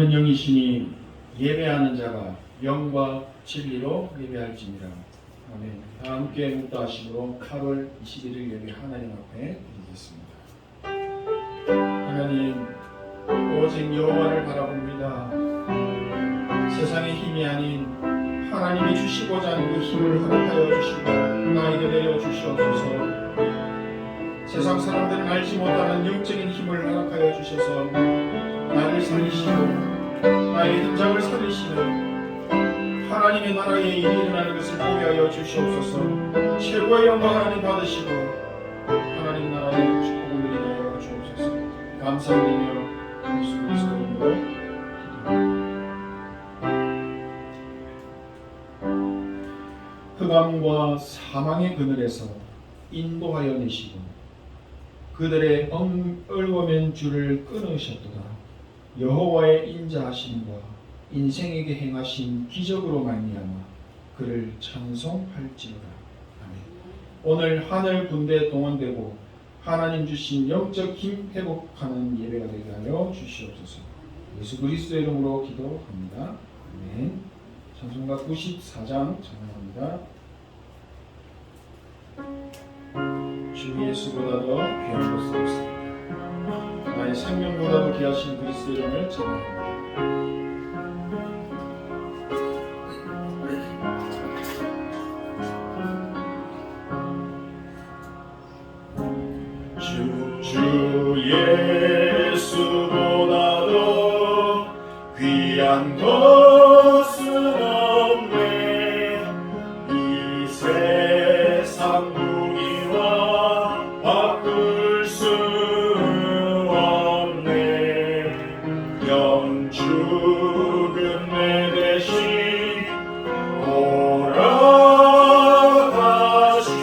있는 영이시니 예배하는 자가 영과 진리로 예배할지니라. 아멘. 다 함께 묵도하심으로 8월 21일 예배 하나님 앞에 드리겠습니다. 하나님, 오직 여호와를 바라봅니다. 세상의 힘이 아닌 하나님이 주시고자 하는 그 힘을 허락하여 주시고 나에게 내려주시옵소서. 세상 사람들은 알지 못하는 영적인 힘을 허락하여 주셔서 나를 살리시고 나의 현장을 살리시는 하나님의 나라의 일이 일어나는 것을 보게 하여 주시옵소서. 최고의 영광 하나님 받으시고 하나님 나라의 축복을 누리게 하여 주옵소서. 감사드리며 예수 그리스도 이름으로 기도합니다. 흑암과 사망의 그늘에서 인도하여 내시고 그들의 얼거맨 줄을 끊으셨도다. 여호와의 인자하심과 인생에게 행하신 기적으로 말미암아 그를 찬송할지어다. 아멘. 오늘 하늘 군대 동원되고 하나님 주신 영적 힘 회복하는 예배가 되게 하여 주시옵소서. 예수 그리스도의 이름으로 기도합니다. 아멘. 찬송가 94장 찬양합니다. 주 예수보다도 귀한 것은 없습니다. 나의 생명보다도 귀하신 그리스도 이름을 찬양합니다. 주 예수보다도 귀한 것은 없네. 이 세상 무기와 바꿀 수 없네. 영 죽은 내 대신 돌아가신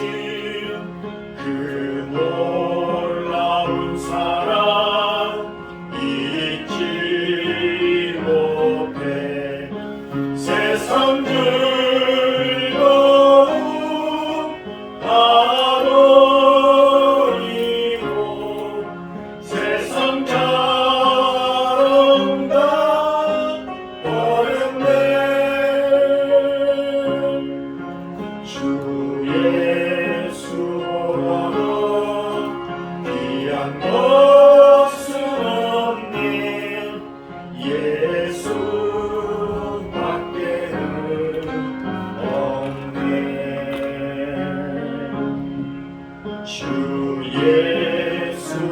그 놀라운 사랑 잊지 못해. 세상 즐거움 다 버리고 세상 자랑 다 버렸네. 주 예수보다도 귀한 것은 없네. 예수밖에는 없네. 주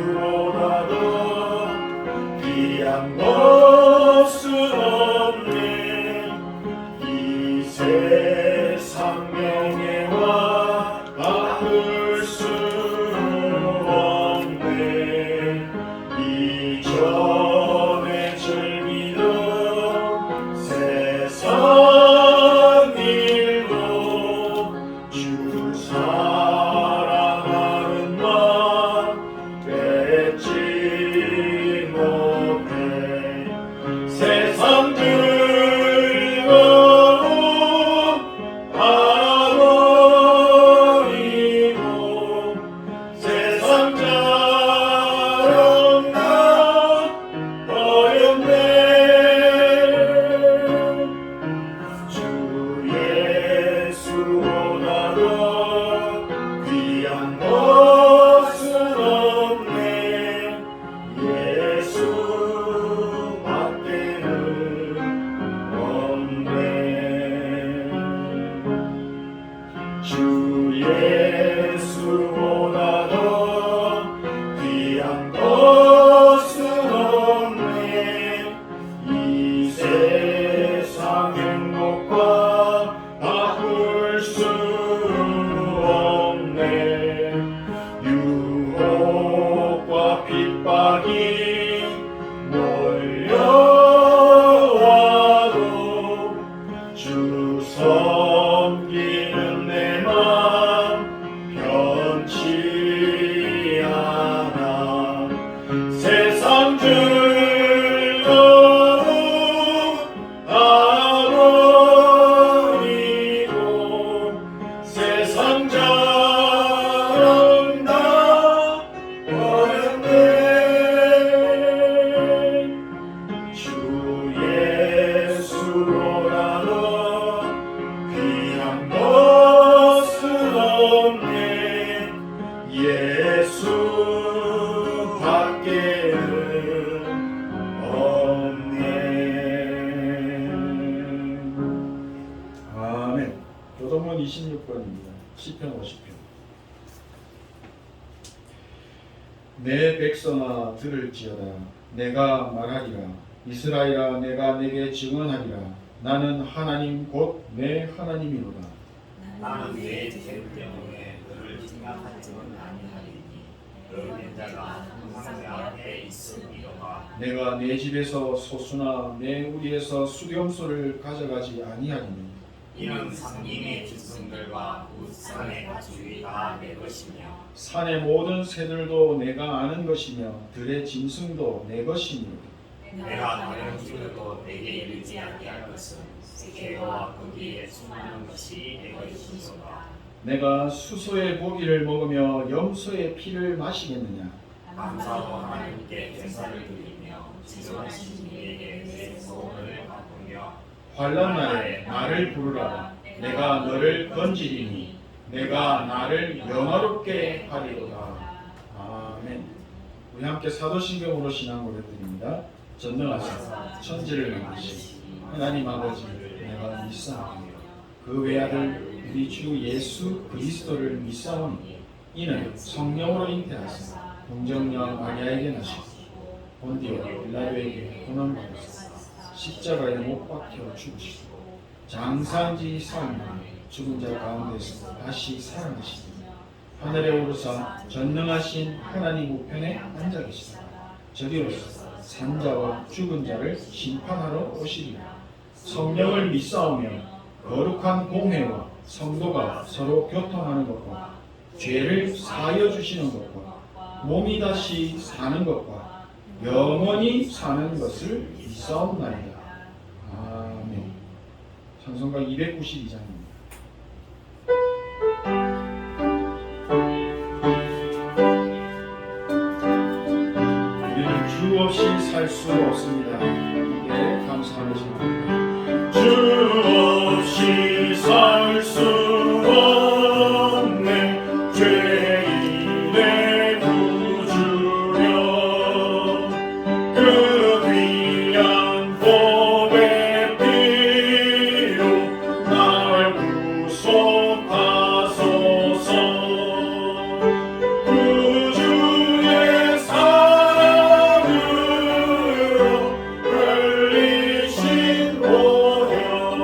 예수보다도 귀한 것은 없네. 이 세상 명예와 바꿀 수 없네. 이전에 즐기던 26번입니다. 시편 50편. 내 백성아 들을지어다. 내가 말하리라. 이스라엘아 내가 내게 증언하리라. 나는 하나님 곧 내 하나님이로다. 나는 내 죄 때문에 너를 생각하지는 아니하리니 너 인자가 항상 내 앞에 있음이로다. 내가 내 집에서 소수나 내 우리에서 수렴소를 가져가지 아니하리니 이는 상님의 짐승들과 산의 가축이 다 내 것이며 산의 모든 새들도 내가 아는 것이며 들의 짐승도 내 것이니 내가 다른 집에도 내게 이르지 아니할 것은 세계와 거기에 수많은 것이 내 것이로다. 내가 수소의 고기를 먹으며 염소의 피를 마시겠느냐. 감사로 하나님께 제사를 드리며 지존하신 이에게 내 소원을 바꾸며 환난 날에 나를 부르라. 내가 너를 건지리니 내가 나를 영화롭게 하리로다. 아멘. 우리 함께 사도신경으로 신앙 고백드립니다. 전능하사 천지를 만드신 하나님 아버지를 내가 믿사오며 그 외아들 우리 주 예수 그리스도를 믿사오니 이는 성령으로 잉태하사 동정녀 마리아에게 나시고 본디오 빌라도에게 고난받으사 십자가에 못 박혀 죽으시고 장사한지 사흘 죽은 자 가운데서 다시 살아나시니 하늘에 오르사 전능하신 하나님 우편에 앉아 계시다. 저리로서 산자와 죽은 자를 심판하러 오시리라. 성령을 믿사오며 거룩한 공회와 성도가 서로 교통하는 것과 죄를 사하여 주시는 것과 몸이 다시 사는 것과 영원히 사는 것을 믿사옵나이다. 아멘. 찬송가 292장입니다. 우리는 주 없이 살 수 없습니다. 이게 감사하는 시간입니다. 주 없이 살 수 없네 죄인의 구주여 그 귀한 보배 피로 날 구속하소서. 구주의 사랑으로 흘리신 오염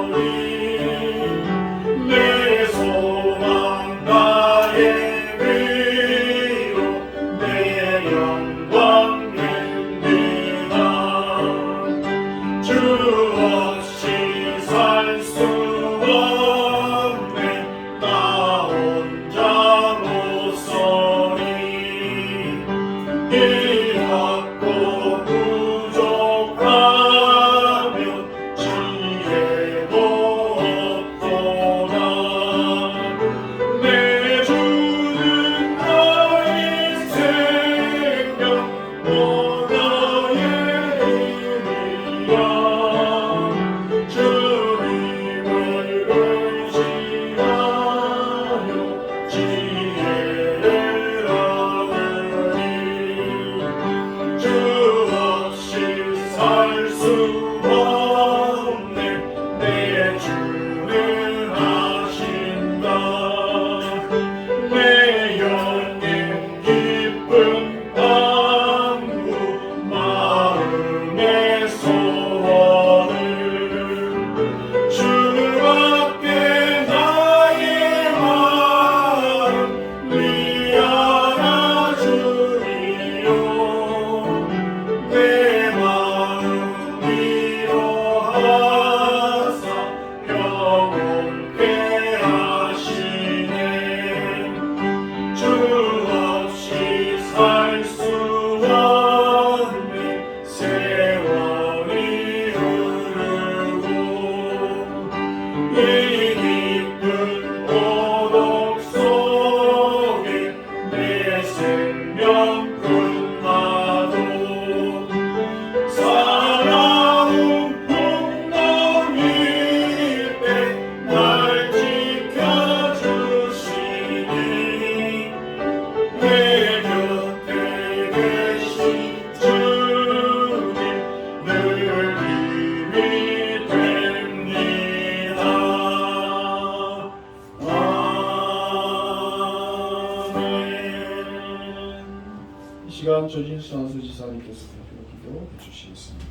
조진수 선수지사님께서 대표 기도해 주시겠습니다.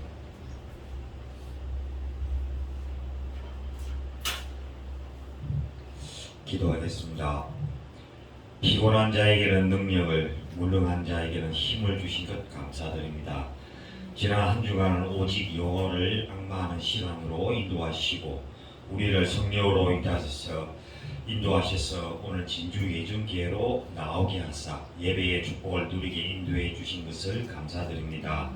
기도하겠습니다. 피곤한 자에게는 능력을, 무능한 자에게는 힘을 주신 것 감사드립니다. 지난 한 주간은 오직 영혼을 악마하는 시간으로 인도하시고 우리를 성령으로 인도하셔서 오늘 진주 예정기회로 나오게 하사 예배의 축복을 누리게 인도해 주신 것을 감사드립니다.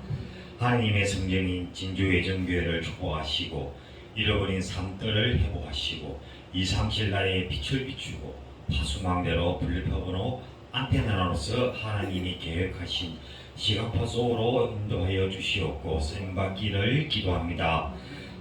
하나님의 성령인 진주 예정교회를 축복하시고 잃어버린 산들을 회복하시고 237 나라의 빛을 비추고 파수망대로 불법으로 안테나로서 하나님이 계획하신 시각파 속으로 인도하여 주시옵고 쓰임받기를 기도합니다.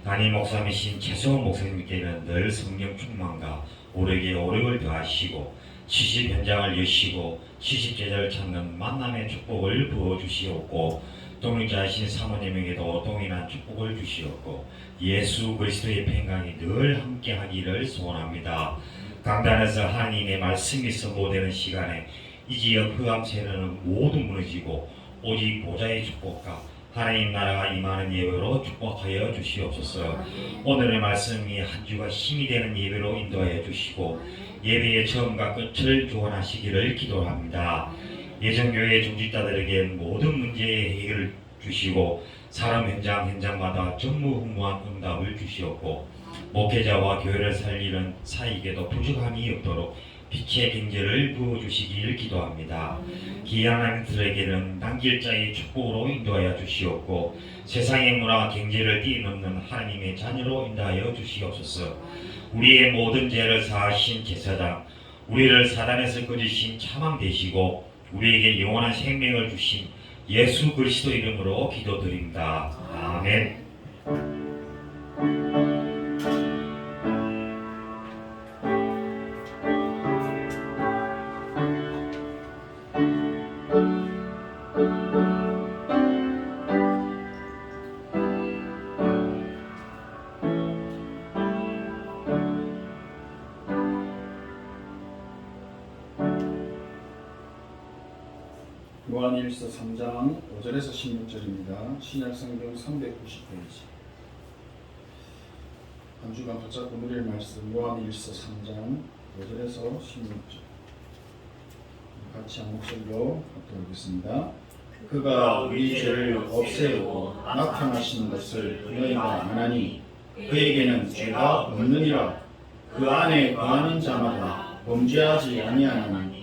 담임 목사님이신 최소원 목사님께는 늘 성령 충만과 오래게 오력을 더하시고 70 현장을 여시고 70 제자를 찾는 만남의 축복을 부어주시옵고 동역자이신 사모님에게도 동일한 축복을 주시옵고 예수 그리스도의 평강이 늘 함께하기를 소원합니다. 강단에서 하나님의 말씀이 선포되는 시간에 이 지역 흑암 세력은 모두 무너지고 오직 보좌의 축복과 하나님 나라가 임하는 예배로 축복하여 주시옵소서. 오늘의 말씀이 한 주가 힘이 되는 예배로 인도하여 주시고 예배의 처음과 끝을 조언하시기를 기도합니다. 예정교회 중직자들에게 모든 문제의 해결을 주시고 사람 현장마다 전무후무한 응답을 주시옵고 목회자와 교회를 살리는 사익에도 부족함이 없도록 빛의 경제를 부어주시기를 기도합니다. 귀한 하나님들에게는 남길자의 축복으로 인도하여 주시옵고 세상의 문화 경제를 뛰어넘는 하나님의 자녀로 인도하여 주시옵소서. 우리의 모든 죄를 사하신 제사장, 우리를 사단에서 거두신 참함 되시고 우리에게 영원한 생명을 주신 예수 그리스도 이름으로 기도드립니다. 아멘. 요한일서 3장 5절에서 16절입니다. 신약성경 390페이지. 한 주간 붙잡고 누릴 말씀 요한일서 3장 5절에서 16절. 같이 한 목소리로 합독하겠습니다. 그가 우리 죄를 없애고 나타나신 것을 너희가 아나니 그에게는 죄가 없느니라. 그 안에 거하는 자마다 범죄하지 아니하나니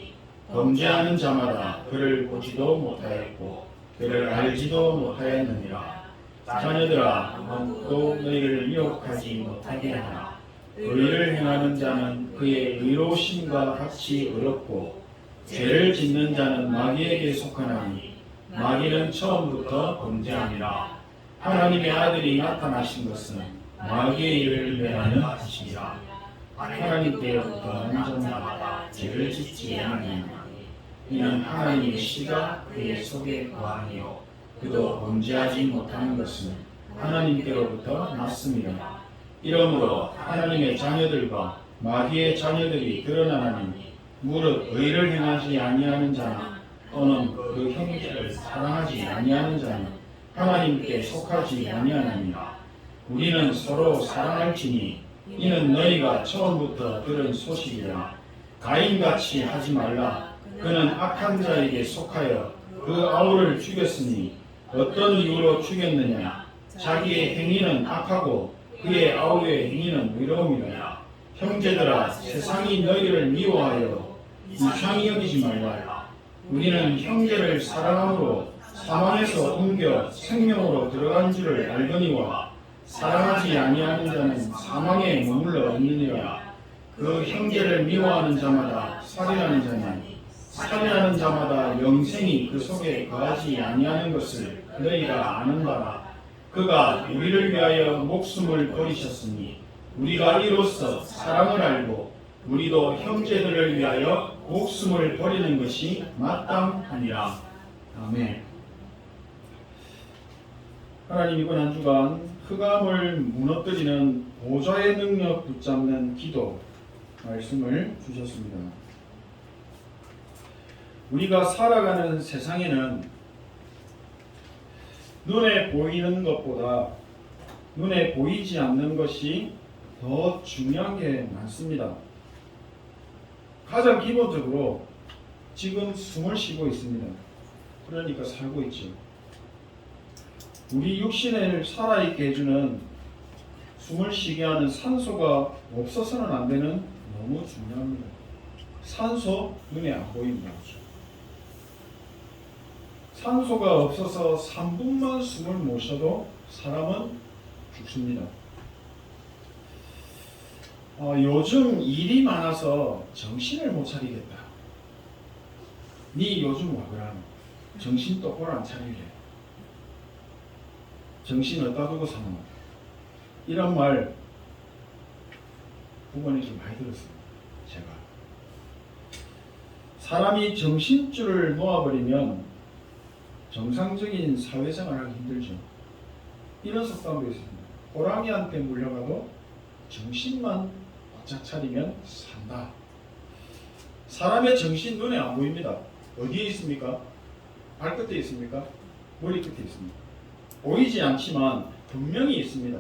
범죄하는 자마다 그를 보지도 못하였고 그를 알지도 못하였느니라. 자녀들아, 아무도 너희를 미혹하지 못하게 하라. 의를 행하는 자는 그의 의로우심과 같이 의롭고 죄를 짓는 자는 마귀에게 속하나니 마귀는 처음부터 범죄함이라. 하나님의 아들이 나타나신 것은 마귀의 일을 멸하는 것이라. 하나님께로부터 난 자마다 죄를 짓지 아니하니 이는 하나님의 씨가 그의 속에 거하니요 그도 범죄하지 못하는 것은 하나님께로부터 났습니다. 이러므로 하나님의 자녀들과 마귀의 자녀들이 드러나나니 무릇 의를 행하지 아니하는 자나 또는 그 형제를 사랑하지 아니하는 자는 하나님께 속하지 아니하느니라. 우리는 서로 사랑할지니 이는 너희가 처음부터 들은 소식이라. 가인같이 하지 말라. 그는 악한 자에게 속하여 그 아우를 죽였으니 어떤 이유로 죽였느냐. 자기의 행위는 악하고 그의 아우의 행위는 의로움이라. 형제들아, 세상이 너희를 미워하여 이상히 여기지 말라. 우리는 형제를 사랑함으로 사망에서 옮겨 생명으로 들어간 줄을 알거니와 사랑하지 아니하는 자는 사망에 머물러 있느니라. 그 형제를 미워하는 자마다 살인하는 자니 살인하는 자마다 영생이 그 속에 거하지 아니하는 것을 너희가 아는 바라. 그가 우리를 위하여 목숨을 버리셨으니 우리가 이로써 사랑을 알고 우리도 형제들을 위하여 목숨을 버리는 것이 마땅하니라. 아멘. 하나님, 이번 한 주간 흑암을 무너뜨리는 보좌의 능력 붙잡는 기도 말씀을 주셨습니다. 우리가 살아가는 세상에는 눈에 보이는 것보다 눈에 보이지 않는 것이 더 중요한 게 많습니다. 가장 기본적으로 지금 숨을 쉬고 있습니다. 그러니까 살고 있죠. 우리 육신을 살아있게 해주는 숨을 쉬게 하는 산소가 없어서는 안 되는 너무 중요합니다. 산소 눈에 안 보입니다. 산소가 없어서 3분만 숨을 못 쉬어도 사람은 죽습니다. 요즘 일이 많아서 정신을 못 차리겠다. 니 요즘 와 그러노? 정신 똑바로 안 차리래. 정신 어디다 두고 사노? 이런 말 부모님께 많이 들었어요. 제가. 사람이 정신줄을 놓아버리면 정상적인 사회생활을 하기 힘들죠. 이런 속담도 있습니다. 호랑이한테 물려가도 정신만 바짝 차리면 산다. 사람의 정신 눈에 안 보입니다. 어디에 있습니까? 발끝에 있습니까? 머리 끝에 있습니다. 보이지 않지만 분명히 있습니다.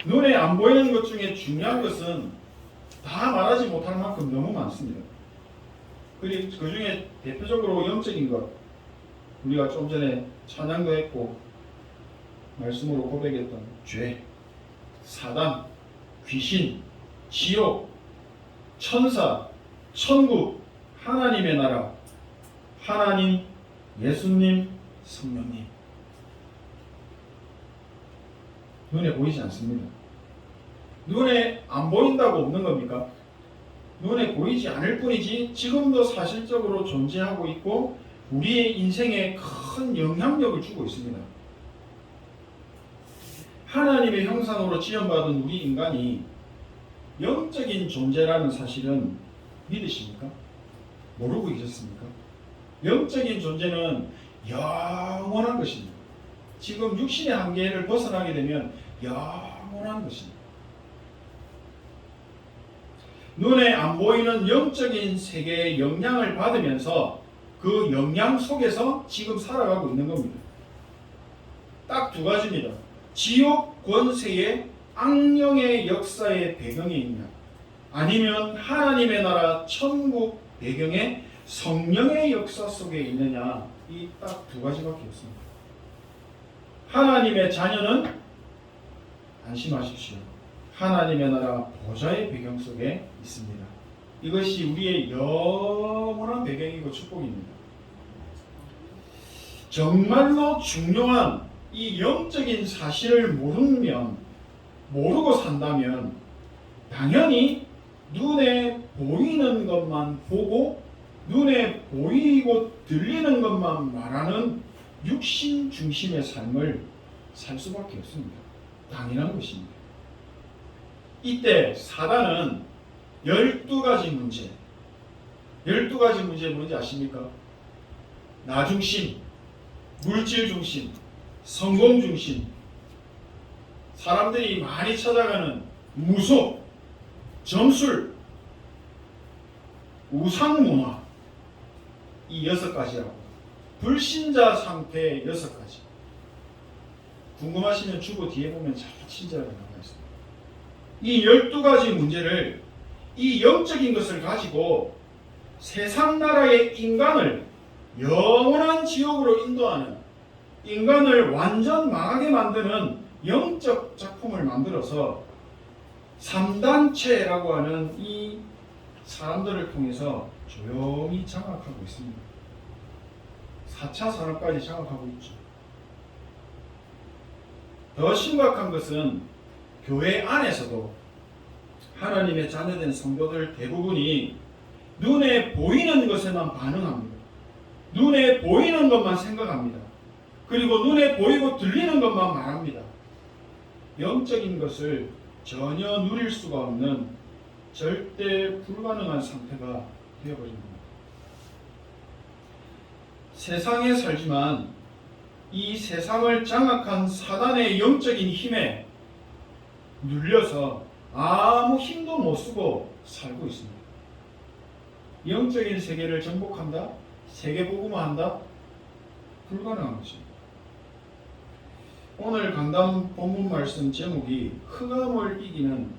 눈에 안 보이는 것 중에 중요한 것은 다 말하지 못할 만큼 너무 많습니다. 그리고 그 중에 대표적으로 영적인 것, 우리가 좀 전에 찬양도 했고 말씀으로 고백했던 죄, 사단, 귀신, 지옥, 천사, 천국, 하나님의 나라, 하나님, 예수님, 성령님. 눈에 보이지 않습니다. 눈에 안 보인다고 없는 겁니까? 눈에 보이지 않을 뿐이지 지금도 사실적으로 존재하고 있고 우리의 인생에 큰 영향력을 주고 있습니다. 하나님의 형상으로 지음받은 우리 인간이 영적인 존재라는 사실은 믿으십니까? 모르고 계셨습니까? 영적인 존재는 영원한 것입니다. 지금 육신의 한계를 벗어나게 되면 영원한 것입니다. 눈에 안 보이는 영적인 세계의 영향을 받으면서 그 영향 속에서 지금 살아가고 있는 겁니다. 딱 두 가지입니다. 지옥 권세의 악령의 역사의 배경에 있냐, 아니면 하나님의 나라 천국 배경의 성령의 역사 속에 있느냐, 이 딱 두 가지밖에 없습니다. 하나님의 자녀는 안심하십시오. 하나님의 나라 보좌의 배경 속에 있습니다. 이것이 우리의 영원한 배경이고 축복입니다. 정말로 중요한 이 영적인 사실을 모르고 산다면 당연히 눈에 보이는 것만 보고 눈에 보이고 들리는 것만 말하는 육신 중심의 삶을 살 수밖에 없습니다. 당연한 것입니다. 이때 사단은 12가지 문제, 12가지 문제 뭔지 아십니까? 나 중심, 물질 중심, 성공 중심, 사람들이 많이 찾아가는 무속, 점술, 우상문화, 이 6가지라고. 불신자 상태의 6가지. 궁금하시면 주보 뒤에 보면 잘 친절하게 나와 있습니다. 이 12가지 문제를, 이 영적인 것을 가지고 세상 나라의 인간을 영원한 지옥으로 인도하는, 인간을 완전 망하게 만드는 영적 작품을 만들어서 3단체라고 하는 이 사람들을 통해서 조용히 장악하고 있습니다. 4차 산업까지 장악하고 있죠. 더 심각한 것은 교회 안에서도 하나님의 자녀된 성도들 대부분이 눈에 보이는 것에만 반응합니다. 눈에 보이는 것만 생각합니다. 그리고 눈에 보이고 들리는 것만 말합니다. 영적인 것을 전혀 누릴 수가 없는 절대 불가능한 상태가 되어버립니다. 세상에 살지만 이 세상을 장악한 사단의 영적인 힘에 눌려서 아무 힘도 못 쓰고 살고 있습니다. 영적인 세계를 정복한다? 세계복음화한다? 불가능한 것입니다. 오늘 강단 본문 말씀 제목이 흑암을 이기는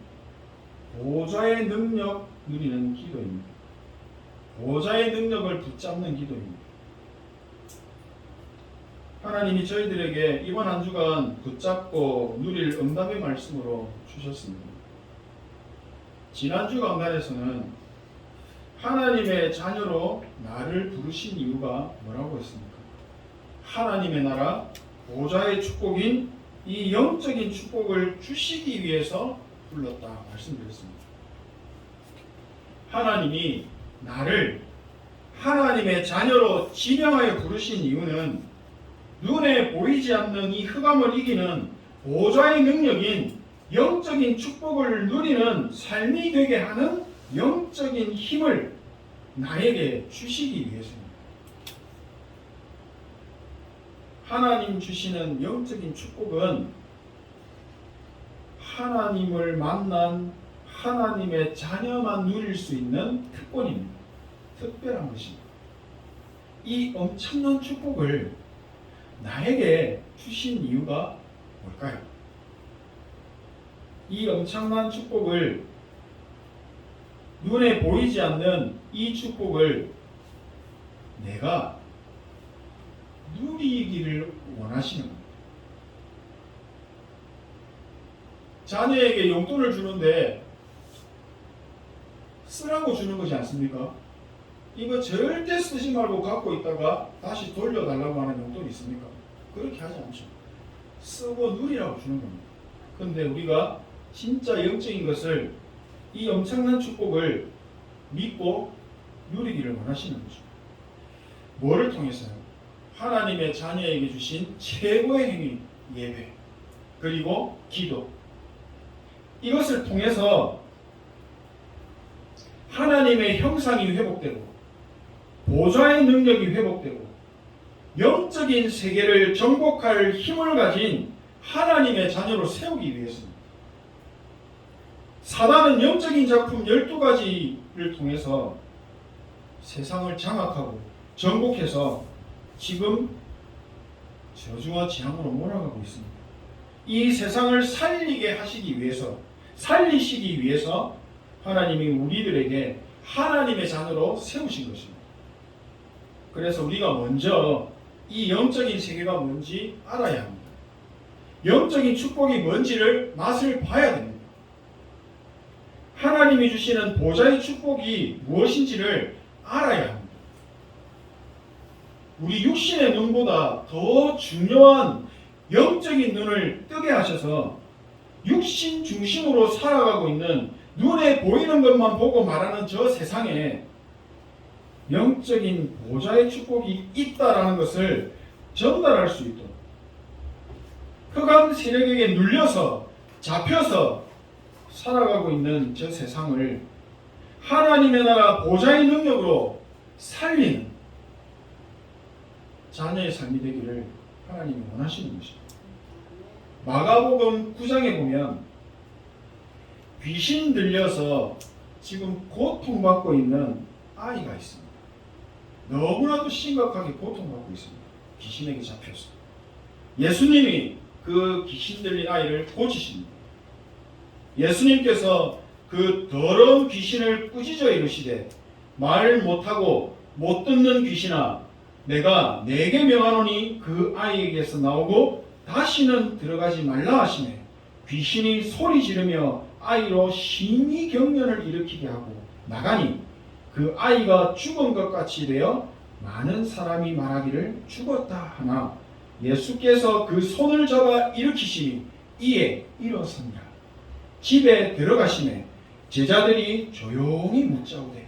보좌의 능력 누리는 기도입니다. 보좌의 능력을 붙잡는 기도입니다. 하나님이 저희들에게 이번 한 주간 붙잡고 누릴 응답의 말씀으로 주셨습니다. 지난주 강단에서는 하나님의 자녀로 나를 부르신 이유가 뭐라고 했습니까? 하나님의 나라, 보좌의 축복인 이 영적인 축복을 주시기 위해서 불렀다 말씀드렸습니다. 하나님이 나를 하나님의 자녀로 지명하여 부르신 이유는 눈에 보이지 않는 이 흑암을 이기는 보좌의 능력인 영적인 축복을 누리는 삶이 되게 하는 영적인 힘을 나에게 주시기 위해서입니다. 하나님 주시는 영적인 축복은 하나님을 만난 하나님의 자녀만 누릴 수 있는 특권입니다. 특별한 것입니다. 이 엄청난 축복을 나에게 주신 이유가 뭘까요? 이 엄청난 축복을 눈에 보이지 않는 이 축복을 내가 누리기를 원하시는 겁니다. 자녀에게 용돈을 주는데 쓰라고 주는 것이 않습니까? 이거 절대 쓰지 말고 갖고 있다가 다시 돌려달라고 하는 용돈이 있습니까? 그렇게 하지 않죠. 쓰고 누리라고 주는 겁니다. 그런데 우리가 진짜 영적인 것을, 이 엄청난 축복을 믿고 누리기를 원하시는 거죠. 뭐를 통해서요? 하나님의 자녀에게 주신 최고의 행위, 예배, 그리고 기도. 이것을 통해서 하나님의 형상이 회복되고 보좌의 능력이 회복되고 영적인 세계를 정복할 힘을 가진 하나님의 자녀로 세우기 위해서입니다. 사단은 영적인 작품 12가지를 통해서 세상을 장악하고 정복해서 지금 저주와 재앙으로 몰아가고 있습니다. 이 세상을 살리시기 위해서 하나님이 우리들에게 하나님의 자녀로 세우신 것입니다. 그래서 우리가 먼저 이 영적인 세계가 뭔지 알아야 합니다. 영적인 축복이 뭔지를 맛을 봐야 됩니다. 하나님이 주시는 보좌의 축복이 무엇인지를 알아야 합니다. 우리 육신의 눈보다 더 중요한 영적인 눈을 뜨게 하셔서 육신 중심으로 살아가고 있는, 눈에 보이는 것만 보고 말하는 저 세상에 영적인 보좌의 축복이 있다라는 것을 전달할 수 있도록, 흑암 세력에게 눌려서 잡혀서 살아가고 있는 저 세상을 하나님의 나라 보좌의 능력으로 살리는 자녀의 삶이 되기를 하나님이 원하시는 것입니다. 마가복음 9장에 보면 귀신 들려서 지금 고통받고 있는 아이가 있습니다. 너무나도 심각하게 고통받고 있습니다. 귀신에게 잡혀서. 예수님이 그 귀신 들린 아이를 고치십니다. 예수님께서 그 더러운 귀신을 꾸짖어 이르시되, 말 못하고 못 듣는 귀신아, 내가 네게 명하노니 그 아이에게서 나오고 다시는 들어가지 말라 하시매, 귀신이 소리 지르며 아이로 심히 경련을 일으키게 하고 나가니 그 아이가 죽은 것 같이 되어 많은 사람이 말하기를 죽었다 하나, 예수께서 그 손을 잡아 일으키시니 이에 일어섭니다. 집에 들어가시매 제자들이 조용히 묻자오되,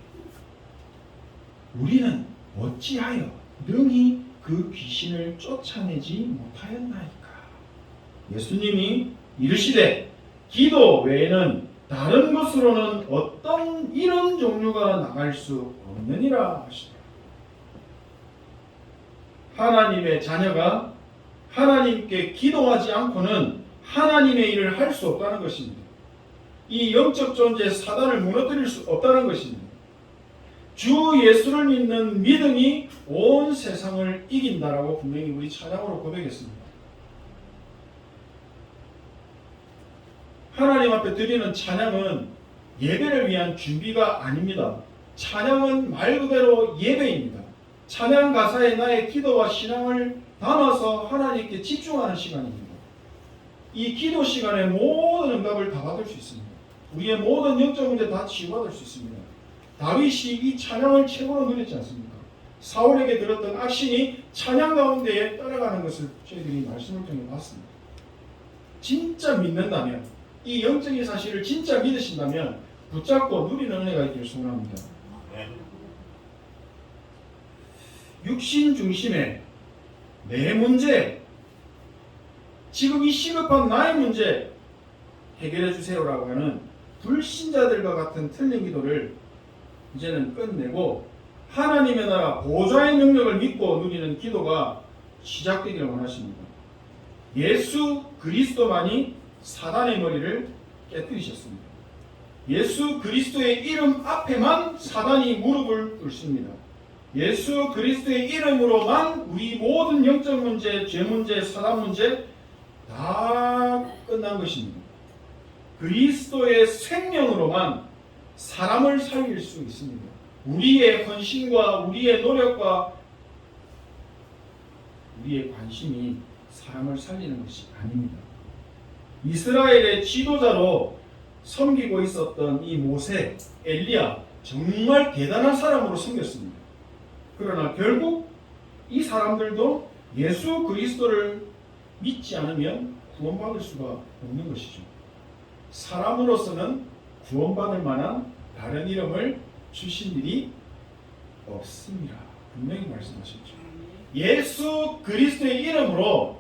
우리는 어찌하여 능히 그 귀신을 쫓아내지 못하였나이까? 예수님이 이르시되, 기도 외에는 다른 것으로는 어떤 이런 종류가 나갈 수 없느니라 하시더라. 하나님의 자녀가 하나님께 기도하지 않고는 하나님의 일을 할 수 없다는 것입니다. 이 영적 존재 사단을 무너뜨릴 수 없다는 것입니다. 주 예수를 믿는 믿음이 온 세상을 이긴다라고 분명히 우리 찬양으로 고백했습니다. 하나님 앞에 드리는 찬양은 예배를 위한 준비가 아닙니다. 찬양은 말 그대로 예배입니다. 찬양 가사에 나의 기도와 신앙을 담아서 하나님께 집중하는 시간입니다. 이 기도 시간에 모든 응답을 다 받을 수 있습니다. 우리의 모든 영적 문제 다 치유받을 수 있습니다. 다윗이 이 찬양을 최고로 누렸지 않습니까? 사울에게 들었던 악신이 찬양 가운데에 따라가는 것을 저희들이 말씀을 통해 봤습니다. 진짜 믿는다면, 이 영적인 사실을 진짜 믿으신다면 붙잡고 누리는 은혜가 있기를 소원합니다. 육신 중심의 내 문제, 지금 이 시급한 나의 문제 해결해 주세요라고 하는 불신자들과 같은 틀린 기도를 이제는 끝내고 하나님의 나라 보좌의 능력을 믿고 누리는 기도가 시작되기를 원하십니다. 예수 그리스도만이 사단의 머리를 깨뜨리셨습니다. 예수 그리스도의 이름 앞에만 사단이 무릎을 꿇습니다. 예수 그리스도의 이름으로만 우리 모든 영적 문제, 죄 문제, 사단 문제 다 끝난 것입니다. 그리스도의 생명으로만 사람을 살릴 수 있습니다. 우리의 헌신과 우리의 노력과 우리의 관심이 사람을 살리는 것이 아닙니다. 이스라엘의 지도자로 섬기고 있었던 이 모세, 엘리야, 정말 대단한 사람으로 섬겼습니다. 그러나 결국 이 사람들도 예수 그리스도를 믿지 않으면 구원받을 수가 없는 것이죠. 사람으로서는 구원받을 만한 다른 이름을 주신 일이 없습니다. 분명히 말씀하셨죠. 예수 그리스도의 이름으로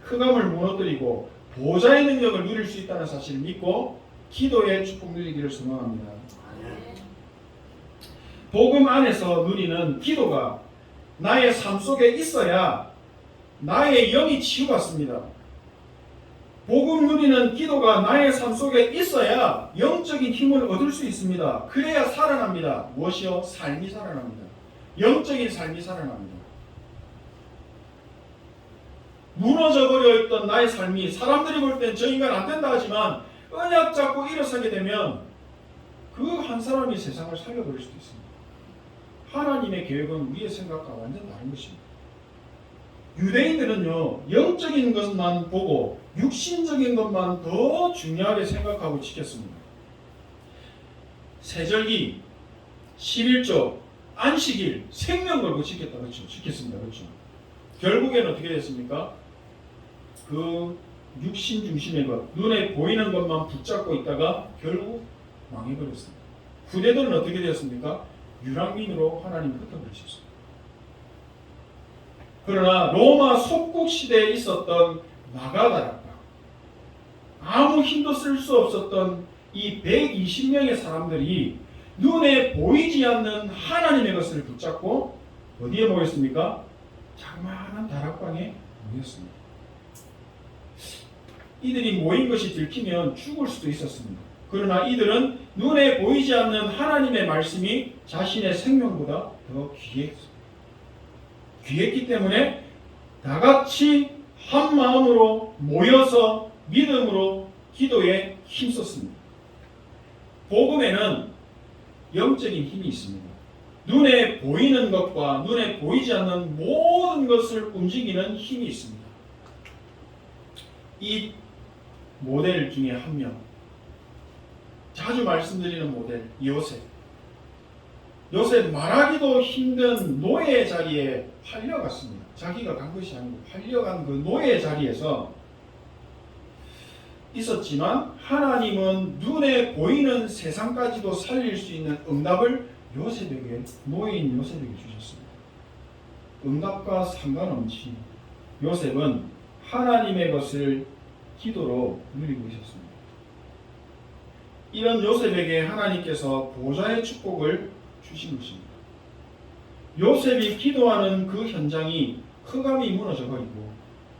흑암을 무너뜨리고 보좌의 능력을 누릴 수 있다는 사실을 믿고 기도의 축복 누리기를 소망합니다. 복음 안에서 누리는 기도가 나의 삶 속에 있어야 나의 영이 치유받습니다. 복음 누리는 기도가 나의 삶 속에 있어야 영적인 힘을 얻을 수 있습니다. 그래야 살아납니다. 무엇이요? 삶이 살아납니다. 영적인 삶이 살아납니다. 무너져버려 있던 나의 삶이 사람들이 볼 땐 저 인간 안 된다 하지만 언약 잡고 일어서게 되면 그 한 사람이 세상을 살려버릴 수도 있습니다. 하나님의 계획은 우리의 생각과 완전 다른 것입니다. 유대인들은요, 영적인 것만 보고 육신적인 것만 더 중요하게 생각하고 지켰습니다. 세절기, 11조, 안식일, 생명 걸고 지켰다. 그렇죠? 지켰습니다. 그렇죠? 결국에는 어떻게 됐습니까? 그 육신 중심의 것, 눈에 보이는 것만 붙잡고 있다가 결국 망해버렸습니다. 후대들은 어떻게 되었습니까? 유랑민으로 하나님 흩어버리셨습니다. 그러나 로마 속국 시대에 있었던 마가다락방, 아무 힘도 쓸 수 없었던 이 120명의 사람들이 눈에 보이지 않는 하나님의 것을 붙잡고 어디에 모였습니까? 자그마한 다락방에 모였습니다. 이들이 모인 것이 들키면 죽을 수도 있었습니다. 그러나 이들은 눈에 보이지 않는 하나님의 말씀이 자신의 생명보다 더 귀했기 때문에 다같이 한 마음으로 모여서 믿음으로 기도에 힘썼습니다. 복음에는 영적인 힘이 있습니다. 눈에 보이는 것과 눈에 보이지 않는 모든 것을 움직이는 힘이 있습니다. 이 모델 중에 한 명, 자주 말씀드리는 모델 요셉. 요셉 말하기도 힘든 노예 자리에 팔려갔습니다. 자기가 간 것이 아니고 팔려간 그 노예 자리에서 있었지만 하나님은 눈에 보이는 세상까지도 살릴 수 있는 응답을 요셉에게, 노예인 요셉에게 주셨습니다. 응답과 상관없이 요셉은 하나님의 것을 기도로 누리고 있었습니다. 이런 요셉에게 하나님께서 보좌의 축복을 주신 것입니다. 요셉이 기도하는 그 현장이 흑암이 무너져 버리고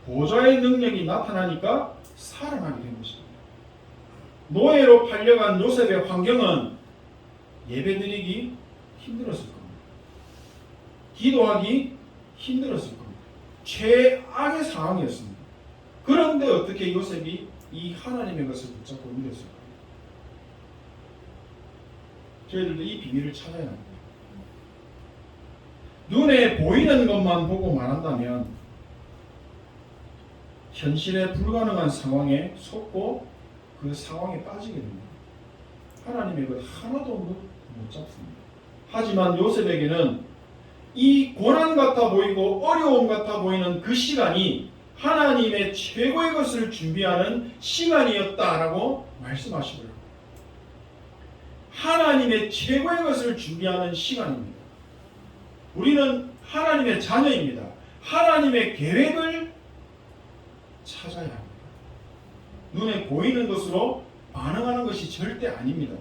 보좌의 능력이 나타나니까 살아나게 된 것입니다. 노예로 팔려간 요셉의 환경은 예배드리기 힘들었을 겁니다. 기도하기 힘들었을 겁니다. 최악의 상황이었습니다. 그런데 어떻게 요셉이 이 하나님의 것을 붙잡고 믿었을까요? 저희들도 이 비밀을 찾아야 합니다. 눈에 보이는 것만 보고 말한다면 현실에 불가능한 상황에 속고 그 상황에 빠지게 됩니다. 하나님의 것 하나도 못 잡습니다. 하지만 요셉에게는 이 고난 같아 보이고 어려움 같아 보이는 그 시간이 하나님의 최고의 것을 준비하는 시간이었다라고 말씀하시더라고요. 하나님의 최고의 것을 준비하는 시간입니다. 우리는 하나님의 자녀입니다. 하나님의 계획을 찾아야 합니다. 눈에 보이는 것으로 반응하는 것이 절대 아닙니다.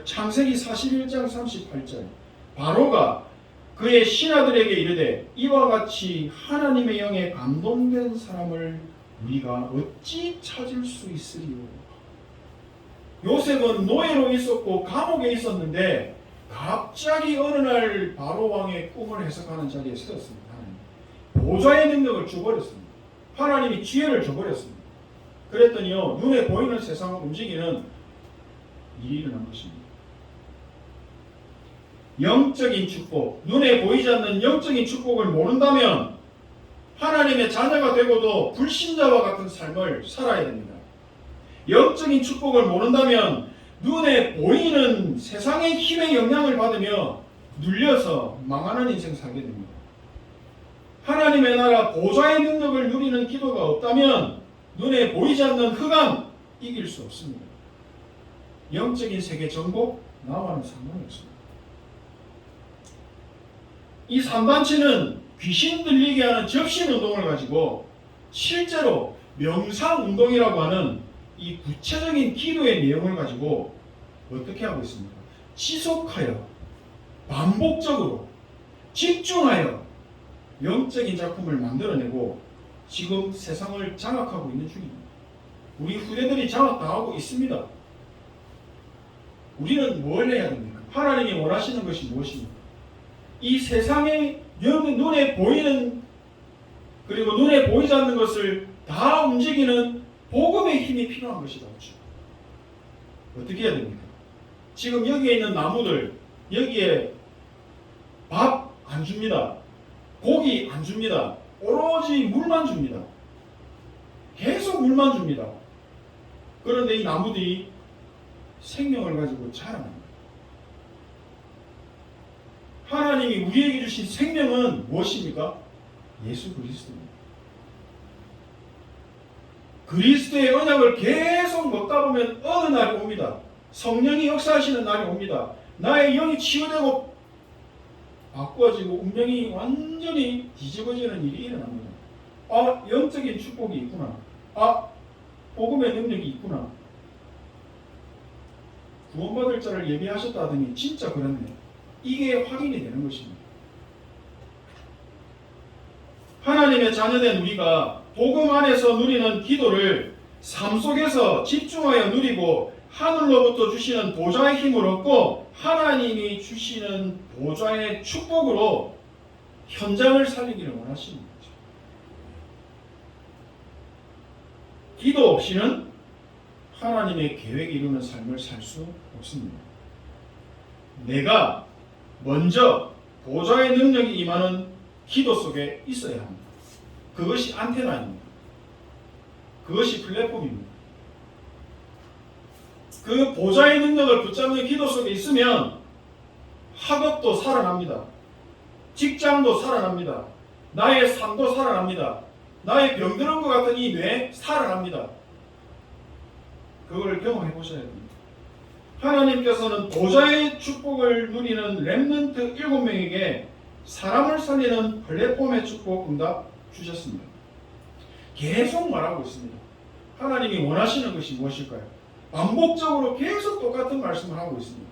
창세기 41장 38절 바로가 그의 신하들에게 이르되 이와 같이 하나님의 영에 감동된 사람을 우리가 어찌 찾을 수 있으리요. 요셉은 노예로 있었고 감옥에 있었는데 갑자기 어느 날 바로 왕의 꿈을 해석하는 자리에 서였습니다. 보좌의 능력을 줘버렸습니다. 하나님이 지혜를 줘버렸습니다. 그랬더니요, 눈에 보이는 세상을 움직이는 일이 일어난 것입니다. 영적인 축복, 눈에 보이지 않는 영적인 축복을 모른다면 하나님의 자녀가 되고도 불신자와 같은 삶을 살아야 됩니다. 영적인 축복을 모른다면 눈에 보이는 세상의 힘의 영향을 받으며 눌려서 망하는 인생 살게 됩니다. 하나님의 나라 보좌의 능력을 누리는 기도가 없다면 눈에 보이지 않는 흑암 이길 수 없습니다. 영적인 세계 정복 나와는 상관이 없습니다. 이 3단체는 귀신 들리게 하는 접신운동을 가지고 실제로 명상운동이라고 하는 이 구체적인 기도의 내용을 가지고 어떻게 하고 있습니까? 지속하여 반복적으로 집중하여 영적인 작품을 만들어내고 지금 세상을 장악하고 있는 중입니다. 우리 후대들이 장악당하고 있습니다. 우리는 뭘 해야 됩니까? 하나님이 원하시는 것이 무엇입니까? 이 세상에 눈에 보이는 그리고 눈에 보이지 않는 것을 다 움직이는 복음의 힘이 필요한 것이다. 어떻게 해야 됩니까? 지금 여기에 있는 나무들 여기에 밥 안 줍니다. 고기 안 줍니다. 오로지 물만 줍니다. 계속 물만 줍니다. 그런데 이 나무들이 생명을 가지고 자라납니다. 하나님이 우리에게 주신 생명은 무엇입니까? 예수 그리스도입니다. 그리스도의 언약을 계속 먹다 보면 어느 날이 옵니다. 성령이 역사하시는 날이 옵니다. 나의 영이 치유되고 바꿔지고 운명이 완전히 뒤집어지는 일이 일어납니다. 아, 영적인 축복이 있구나. 아, 복음의 능력이 있구나. 구원받을 자를 예비하셨다 하더니 진짜 그렇네. 이게 확인이 되는 것입니다. 하나님의 자녀된 우리가 복음 안에서 누리는 기도를 삶 속에서 집중하여 누리고 하늘로부터 주시는 보좌의 힘을 얻고 하나님이 주시는 보좌의 축복으로 현장을 살리기를 원하시는 거죠. 기도 없이는 하나님의 계획이 이루는 삶을 살 수 없습니다. 내가 먼저 보좌의 능력이 임하는 기도 속에 있어야 합니다. 그것이 안테나입니다. 그것이 플랫폼입니다. 그 보좌의 능력을 붙잡는 기도 속에 있으면 학업도 살아납니다. 직장도 살아납니다. 나의 삶도 살아납니다. 나의 병드는 것 같은 이 뇌 살아납니다. 그걸 경험해 보셔야 됩니다. 하나님께서는 보좌의 축복을 누리는 렘넌트 7명에게 사람을 살리는 플랫폼의 축복 응답 주셨습니다. 계속 말하고 있습니다. 하나님이 원하시는 것이 무엇일까요? 반복적으로 계속 똑같은 말씀을 하고 있습니다.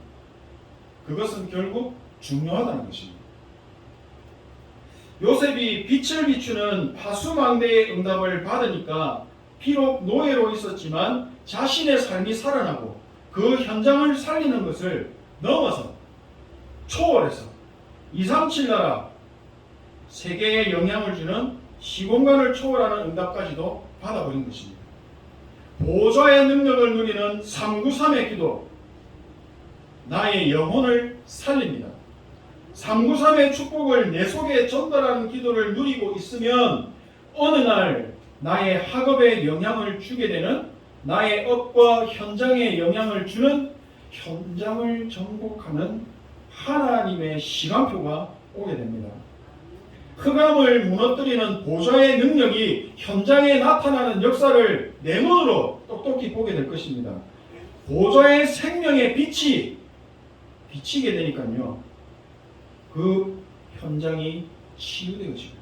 그것은 결국 중요하다는 것입니다. 요셉이 빛을 비추는 파수망대의 응답을 받으니까 비록 노예로 있었지만 자신의 삶이 살아나고 그 현장을 살리는 것을 넘어서 초월해서 237 나라 세계에 영향을 주는 시공간을 초월하는 응답까지도 받아버린 것입니다. 보좌의 능력을 누리는 393의 기도, 나의 영혼을 살립니다. 393의 축복을 내 속에 전달하는 기도를 누리고 있으면 어느 날 나의 학업에 영향을 주게 되는, 나의 업과 현장에 영향을 주는, 현장을 정복하는 하나님의 시간표가 오게 됩니다. 흑암을 무너뜨리는 보좌의 능력이 현장에 나타나는 역사를 내 눈으로 똑똑히 보게 될 것입니다. 보좌의 생명의 빛이 비치게 되니까요, 그 현장이 치유되어지고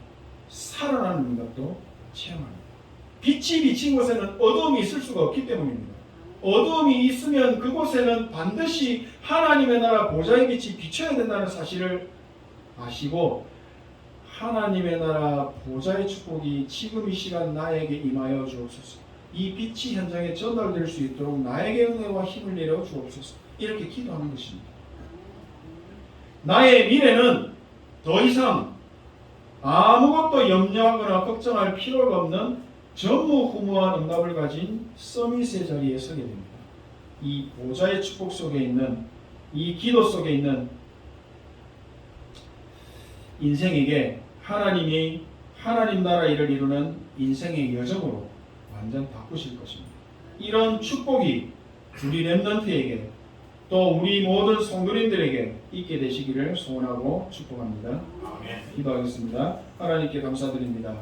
살아나는 것도 체험합니다. 빛이 비친 곳에는 어두움이 있을 수가 없기 때문입니다. 어두움이 있으면 그곳에는 반드시 하나님의 나라 보좌의 빛이 비춰야 된다는 사실을 아시고, 하나님의 나라 보좌의 축복이 지금 이 시간 나에게 임하여 주옵소서. 이 빛이 현장에 전달될 수 있도록 나에게 은혜와 힘을 내려 주옵소서. 이렇게 기도하는 것입니다. 나의 미래는 더 이상 아무것도 염려하거나 걱정할 필요가 없는 전무후무한 응답을 가진 서밋의 자리에 서게 됩니다. 이 보좌의 축복 속에 있는, 이 기도 속에 있는 인생에게 하나님이 하나님 나라 일을 이루는 인생의 여정으로 완전 바꾸실 것입니다. 이런 축복이 우리 렘넌트에게, 또 우리 모든 성도님들에게 있게 되시기를 소원하고 축복합니다. 아멘. 기도하겠습니다. 하나님께 감사드립니다.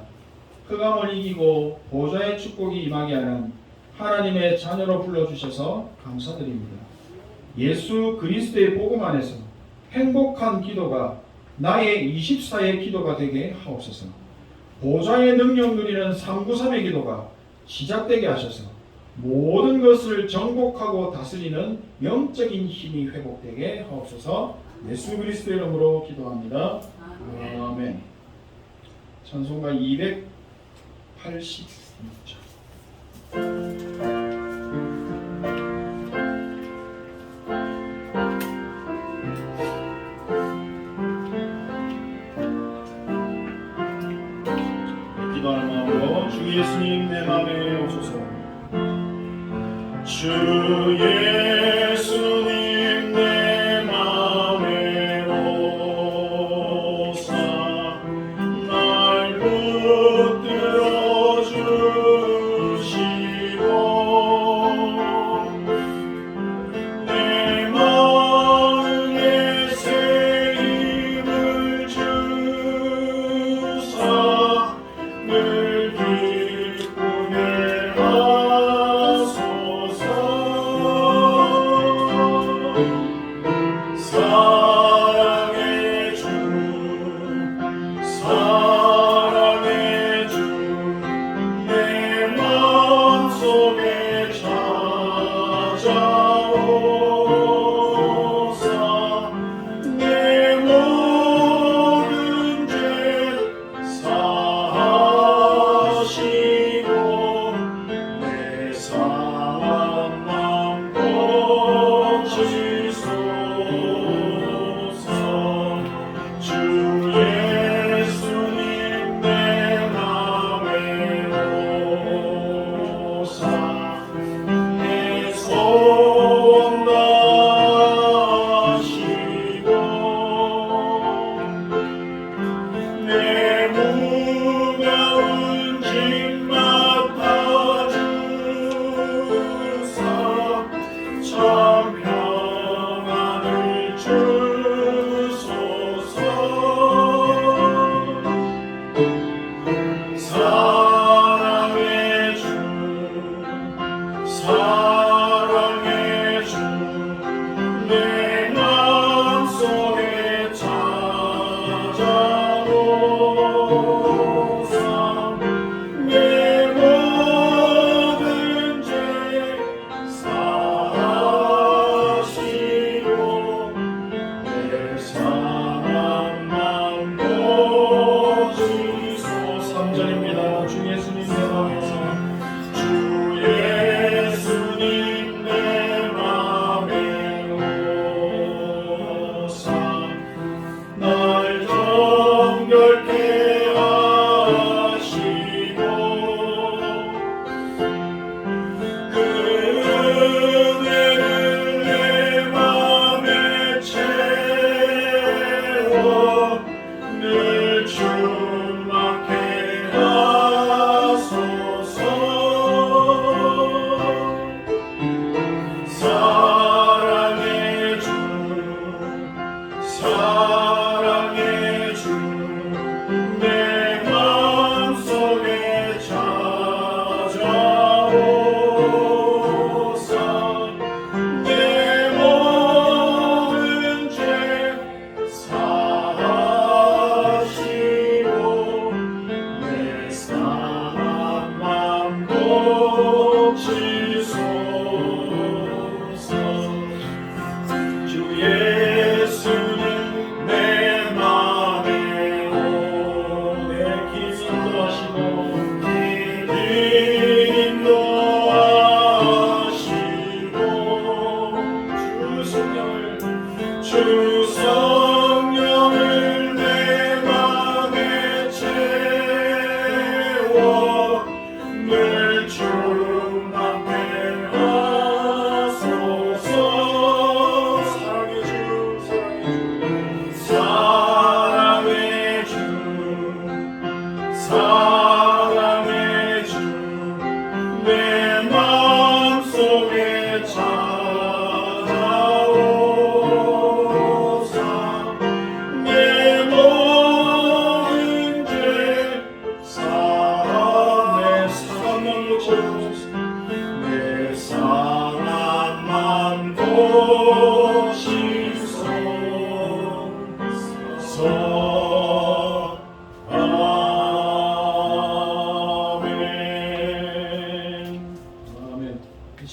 흑암을 이기고 보좌의 축복이 임하게 하는 하나님의 자녀로 불러주셔서 감사드립니다. 예수 그리스도의 복음 안에서 행복한 기도가 나의 24의 기도가 되게 하옵소서. 보좌의 능력 누리는 393의 기도가 시작되게 하셔서 모든 것을 정복하고 다스리는 영적인 힘이 회복되게 하옵소서. 예수 그리스도의 이름으로 기도합니다. 아멘. 찬송가 286장. 기도하는 마음으로 주 예수님 내 마음에 오소서. 주 예수님 내 마음에 오사 날 붙들어 주시고 내 마음에 새 힘을 주사 늘 기쁘게 하소서.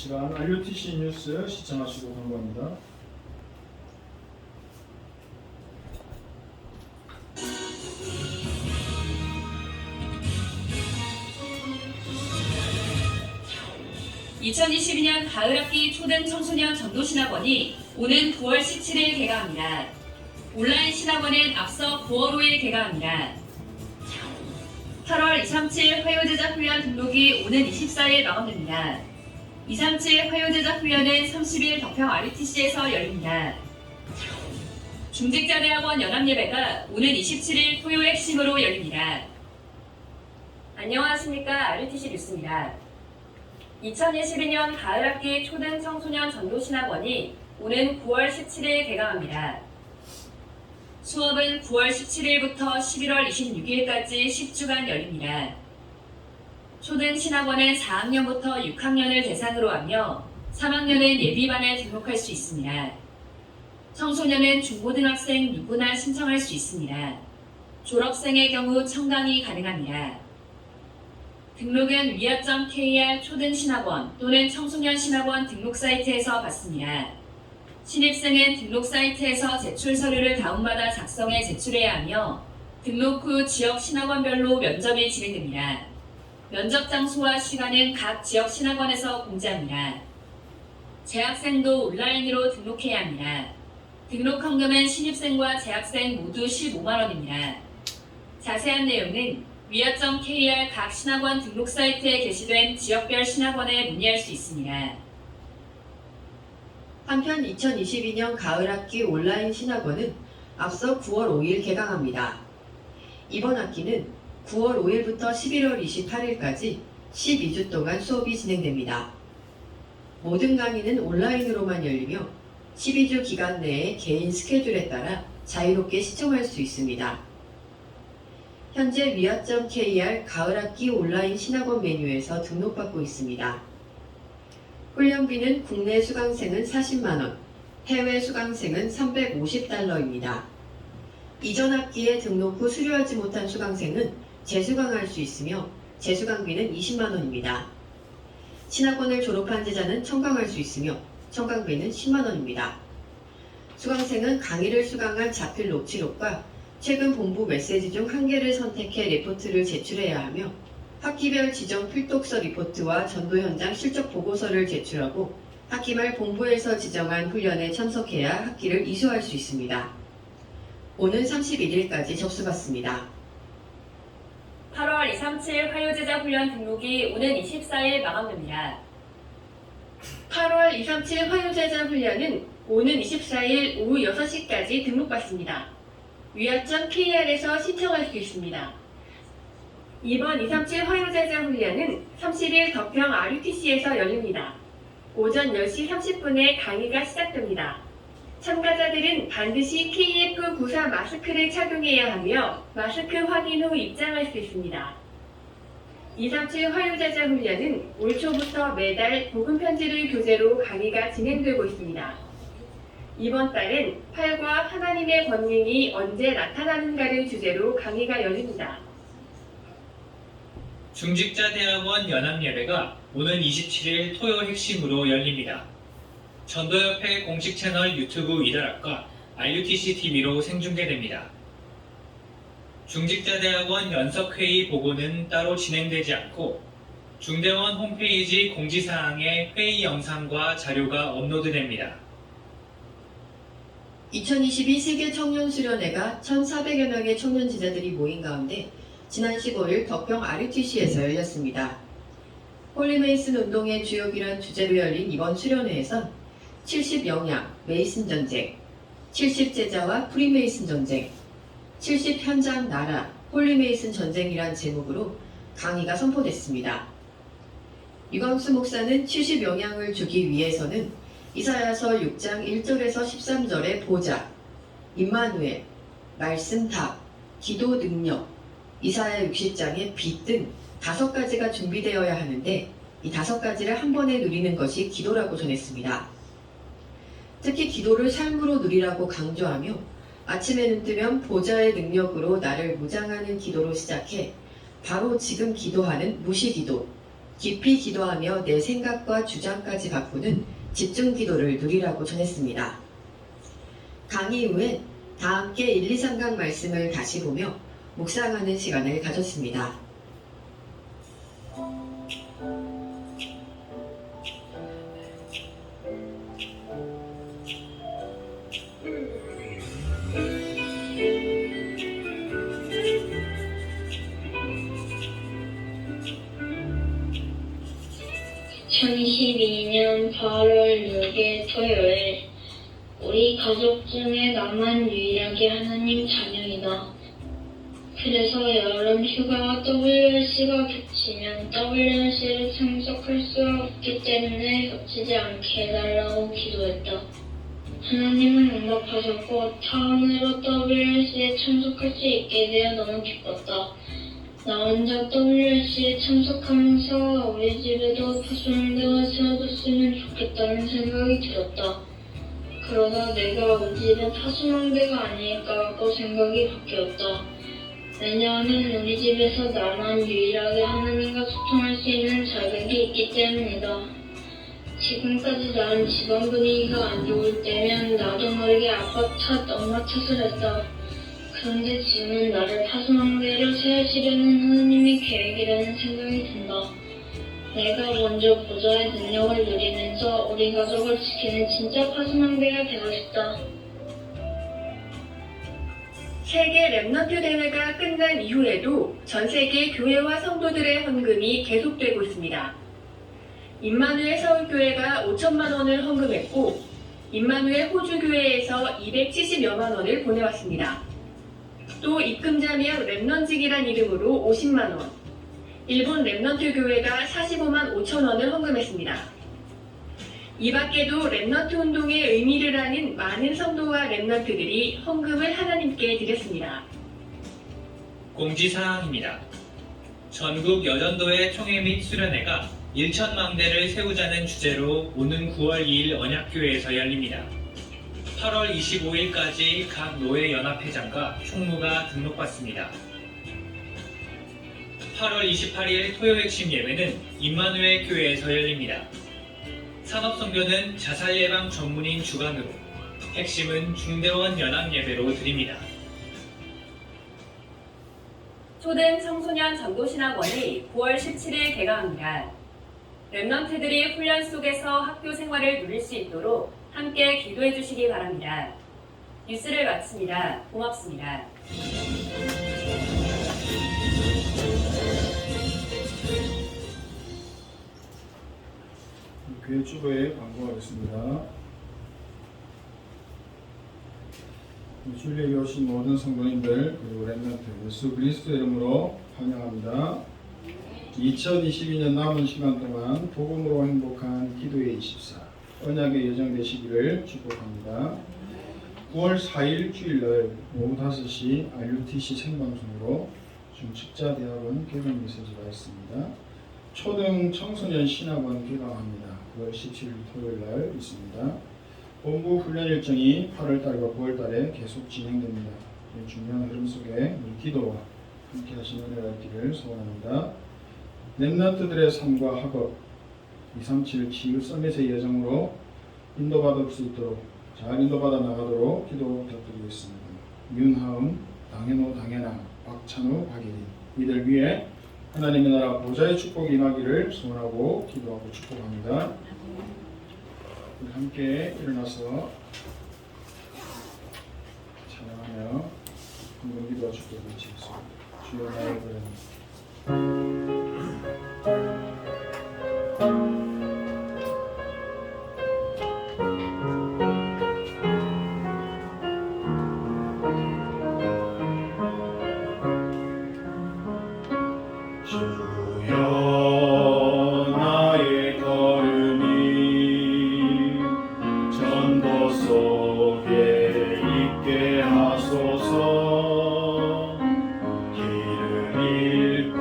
시간 RUTC 뉴스 시청하시고 광고합니다. (2022년) 가을학기 초등 청소년 전도신학원이 오는 9월 17일 개강합니다. 온라인 신학원은 앞서 9월 5일 개강합니다. 8월 237 화요제자 훈련 등록이 오는 24일 마감됩니다. 237 화요제자 훈련은 30일 덕평 RUTC에서 열립니다. 중직자대학원 연합예배가 오는 27일 토요 핵심으로 열립니다. 안녕하십니까. RUTC 뉴스입니다. 2022년 가을학기 초등 청소년 전도신학원이 오는 9월 17일 개강합니다. 수업은 9월 17일부터 11월 26일까지 10주간 열립니다. 초등 신학원은 4학년부터 6학년을 대상으로 하며 3학년은 예비반에 등록할 수 있습니다. 청소년은 중고등학생 누구나 신청할 수 있습니다. 졸업생의 경우 청강이 가능합니다. 등록은 위아.kr 초등신학원 또는 청소년신학원 등록 사이트에서 받습니다. 신입생은 등록 사이트에서 제출 서류를 다운받아 작성해 제출해야 하며 등록 후 지역 신학원별로 면접이 진행됩니다. 면접 장소와 시간은 각 지역 신학원에서 공지합니다. 재학생도 온라인으로 등록해야 합니다. 등록 헌금은 신입생과 재학생 모두 15만 원입니다. 자세한 내용은 위아.kr 각 신학원 등록 사이트에 게시된 지역별 신학원에 문의할 수 있습니다. 한편 2022년 가을학기 온라인 신학원은 앞서 9월 5일 개강합니다. 이번 학기는 9월 5일부터 11월 28일까지 12주 동안 수업이 진행됩니다. 모든 강의는 온라인으로만 열리며 12주 기간 내에 개인 스케줄에 따라 자유롭게 시청할 수 있습니다. 현재 위아.kr 가을학기 온라인 신학원 메뉴에서 등록받고 있습니다. 훈련비는 국내 수강생은 40만원, 해외 수강생은 350달러입니다. 이전 학기에 등록 후 수료하지 못한 수강생은 재수강할 수 있으며 재수강비는 20만원입니다. 신학원을 졸업한 제자는 청강할 수 있으며 청강비는 10만원입니다. 수강생은 강의를 수강한 자필 녹취록과 최근 본부 메시지 중 한 개를 선택해 리포트를 제출해야 하며 학기별 지정 필독서 리포트와 전도 현장 실적 보고서를 제출하고 학기 말 본부에서 지정한 훈련에 참석해야 학기를 이수할 수 있습니다. 오는 31일까지 접수받습니다. 8월 237 화요제자 훈련 등록이 오는 24일 마감됩니다. 8월 237 화요제자 훈련은 오는 24일 오후 6시까지 등록받습니다. 위아.kr에서 신청할 수 있습니다. 이번 237 화요제자 훈련은 30일 덕평 RUTC에서 열립니다. 오전 10시 30분에 강의가 시작됩니다. 참가자들은 반드시 KF94 마스크를 착용해야 하며 마스크 확인 후 입장할 수 있습니다. 237 화요제자 훈련은 올 초부터 매달 복음 편지를 교재로 강의가 진행되고 있습니다. 이번 달은 팔과 하나님의 권능이 언제 나타나는가를 주제로 강의가 열립니다. 중직자대학원 연합예배가 오는 27일 토요 핵심으로 열립니다. 전도협회 공식 채널 유튜브 이달학과 RUTC TV로 생중계됩니다. 중직자대학원 연석회의 보고는 따로 진행되지 않고 중대원 홈페이지 공지사항에 회의 영상과 자료가 업로드됩니다. 2022 세계 청년 수련회가 1,400여 명의 청년 지자들이 모인 가운데 지난 15일 덕평 RUTC에서 열렸습니다. 홀리메이슨 운동의 주역이란 주제로 열린 이번 수련회에선 70 영양, 메이슨 전쟁, 70 제자와 프리메이슨 전쟁, 70 현장 나라, 홀리메이슨 전쟁이란 제목으로 강의가 선포됐습니다. 유광수 목사는 70 영향을 주기 위해서는 이사야서 6장 1절에서 13절의 보좌, 임마누엘, 말씀 답, 기도 능력, 이사야 60장의 빛 등 5가지가 준비되어야 하는데 이 5가지를 한 번에 누리는 것이 기도라고 전했습니다. 특히 기도를 삶으로 누리라고 강조하며 아침에 눈 뜨면 보좌의 능력으로 나를 무장하는 기도로 시작해 바로 지금 기도하는 무시기도, 깊이 기도하며 내 생각과 주장까지 바꾸는 집중 기도를 누리라고 전했습니다. 강의 이후엔 다 함께 1, 2, 3강 말씀을 다시 보며 묵상하는 시간을 가졌습니다. (2022년 8월 6일) 토요일. 우리 가족 중에 나만 유일하게 하나님 자녀이다. 그래서 여름 휴가와 WRC가 겹치면 WRC를 참석할 수 없기 때문에 겹치지 않게 해달라고 기도했다. 하나님은 응답하셨고 차원으로 WRC에 참석할 수 있게 되어 너무 기뻤다. 나 혼자 WRC에 참석하면서 우리 집에도 파수망대가 세워졌으면 좋겠다는 생각이 들었다. 그러다 내가 우리 집에 파수망대가 아닐까 하고 생각이 바뀌었다. 왜냐하면 우리 집에서 나만 유일하게 하나님과 소통할 수 있는 자격이 있기 때문이다. 지금까지 난 집안 분위기가 안 좋을 때면 나도 모르게 아빠 탓, 엄마 탓을 했다. 그런데 지금은 나를 파수망대로 세우시려는 하나님의 계획이라는 생각이 든다. 내가 먼저 보좌의 능력을 누리면서 우리 가족을 지키는 진짜 파수망대가 되고 싶다. 세계 랩넌트 대회가 끝난 이후에도 전 세계 교회와 성도들의 헌금이 계속되고 있습니다. 임마누엘 서울교회가 5천만 원을 헌금했고 임마누엘 호주교회에서 270여만 원을 보내왔습니다. 또 입금자명 랩넌직이란 이름으로 50만 원, 일본 랩넌트 교회가 45만 5천 원을 헌금했습니다. 이 밖에도 랩넌트 운동의 의미를 아는 많은 성도와 랩넌트들이 헌금을 하나님께 드렸습니다. 공지사항입니다. 전국 여전도회 총회 및 수련회가 1천망대를 세우자는 주제로 오는 9월 2일 언약교회에서 열립니다. 8월 25일까지 각 노회연합회장과 총무가 등록받습니다. 8월 28일 토요 핵심 예배는 임마누엘 교회에서 열립니다. 산업선교는 자살예방 전문인 주관으로, 핵심은 중대원 연합 예배로 드립니다. 초등 청소년 전도신학원이 9월 17일 개강합니다. 랩넌트들이 훈련 속에서 학교 생활을 누릴 수 있도록 함께 기도해 주시기 바랍니다. 뉴스를 마칩니다. 고맙습니다. 교회 주보에 광고하겠습니다. 주일에 오신 모든 성도님들 그리고 랩넌트 예수 그리스도의 이름으로 환영합니다. 2022년 남은 시간 동안 복음으로 행복한 기도의 24 언약의 여정 되시기를 축복합니다. 9월 4일 주일날 오후 5시 RUTC 생방송으로 중직자대학원 개강 메시지가 있습니다. 초등 청소년 신학원 개강합니다. 9월 17일 토요일날 있습니다. 본부 훈련 일정이 8월달과 9월달에 계속 진행됩니다. 이 중요한 흐름 속에 우리 기도와 함께 하시는 은혜가 있기를 소원합니다. 랩넌트들의 삶과 학업 237 치유 서밋의 여정으로 인도받을 수 있도록 잘 인도받아 나가도록 기도 부탁드리겠습니다. 윤하음, 당현호, 당현아, 박찬우, 박예린 이들 위해 하나님의 나라 보좌의 축복이 임하기를 소원하고 기도하고 축복합니다. 우리 함께 일어나서 찬양하며 한번 기도와 축복을 드리겠습니다. 주여 나의 그런 주여 나의 걸음이 전도 속에 있게 하소서. 길을 잃고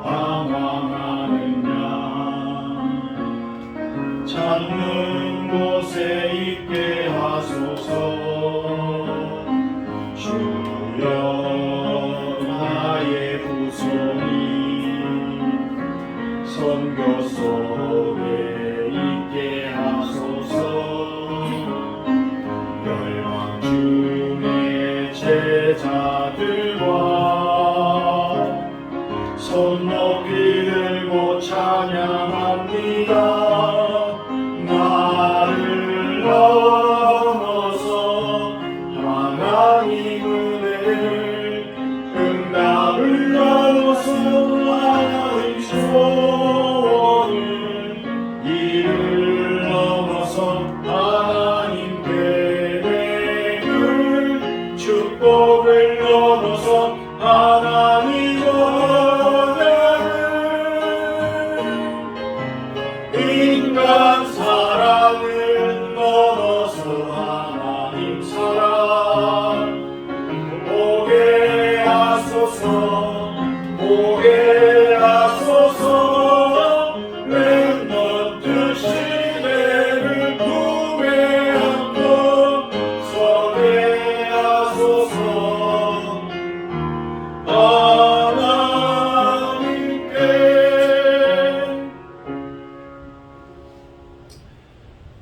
방황하는 양 찾는 곳에 있게 하소서. 주여 나의 후손이 선교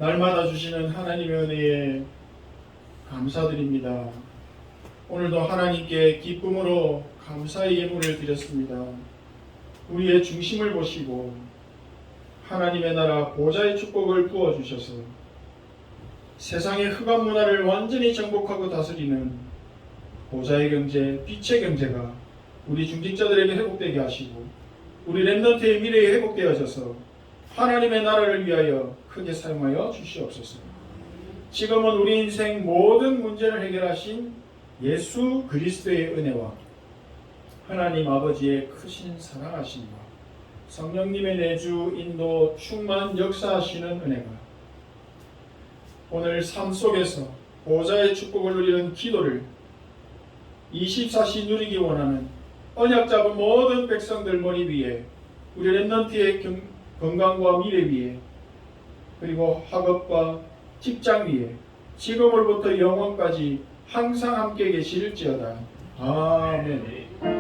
날마다 주시는 하나님의 은혜에 감사드립니다. 오늘도 하나님께 기쁨으로 감사의 예물을 드렸습니다. 우리의 중심을 보시고 하나님의 나라 보좌의 축복을 부어주셔서 세상의 흑암 문화를 완전히 정복하고 다스리는 보좌의 경제, 빛의 경제가 우리 중직자들에게 회복되게 하시고 우리 렘넌트의 미래에 회복되어져서 하나님의 나라를 위하여 크게 사용하여 주시옵소서. 지금은 우리 인생 모든 문제를 해결하신 예수 그리스도의 은혜와 하나님 아버지의 크신 사랑하심과 성령님의 내주 인도 충만 역사하시는 은혜가 오늘 삶 속에서 보좌의 축복을 누리는 기도를 24시 누리기 원하는 언약 잡은 모든 백성들 머리 위에 우리 렘넌트의 건강과 미래 위에 그리고 학업과 직장 위에 지금으로부터 영원까지 항상 함께 계실지어다. 아멘.